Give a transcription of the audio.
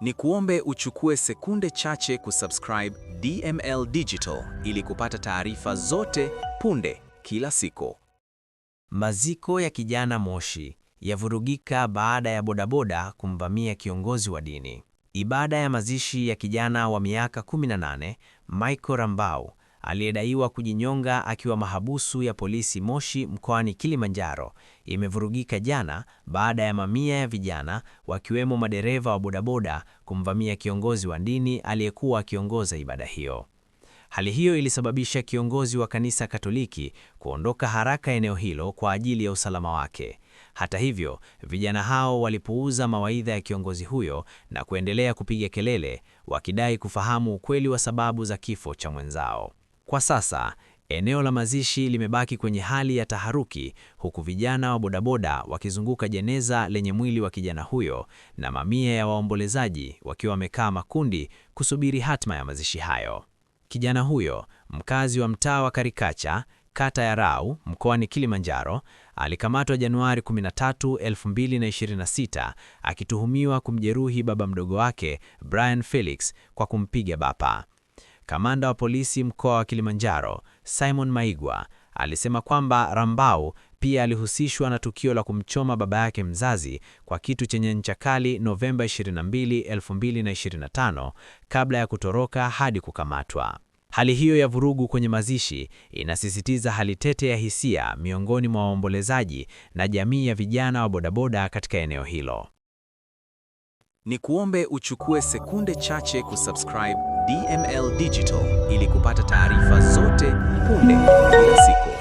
Ni kuombe uchukue sekunde chache kusubscribe DML Digital ili kupata taarifa zote punde kila siku. Maziko ya kijana Moshi yavurugika baada ya bodaboda kumvamia kiongozi wa dini. Ibada ya mazishi ya kijana wa miaka 18, Michael Rambau, aliyedaiwa kujinyonga akiwa mahabusu ya polisi Moshi mkoani Kilimanjaro, imevurugika jana baada ya mamia ya vijana wakiwemo madereva wa bodaboda kumvamia kiongozi wa dini aliyekuwa akiongoza ibada hiyo. Hali hiyo ilisababisha kiongozi wa kanisa Katoliki kuondoka haraka eneo hilo kwa ajili ya usalama wake. Hata hivyo, vijana hao walipuuza mawaidha ya kiongozi huyo na kuendelea kupiga kelele, wakidai kufahamu ukweli wa sababu za kifo cha mwenzao. Kwa sasa, eneo la mazishi limebaki kwenye hali ya taharuki, huku vijana wa bodaboda wakizunguka jeneza lenye mwili wa kijana huyo na mamia ya waombolezaji wakiwa wamekaa makundi kusubiri hatma ya mazishi hayo. Kijana huyo, mkazi wa mtaa wa Karikacha, kata ya Rau, mkoani Kilimanjaro, alikamatwa Januari 13, 2026 akituhumiwa kumjeruhi baba mdogo wake, Brian Felix, kwa kumpiga bapa. Kamanda wa polisi mkoa wa Kilimanjaro, Simon Maigwa, alisema kwamba Rambau pia alihusishwa na tukio la kumchoma baba yake mzazi kwa kitu chenye ncha kali Novemba 22, 2025 kabla ya kutoroka hadi kukamatwa. Hali hiyo ya vurugu kwenye mazishi inasisitiza hali tete ya hisia miongoni mwa waombolezaji na jamii ya vijana wa bodaboda katika eneo hilo. Ni kuombe uchukue sekunde chache kusubscribe DML Digital ili kupata taarifa zote punde kila siku.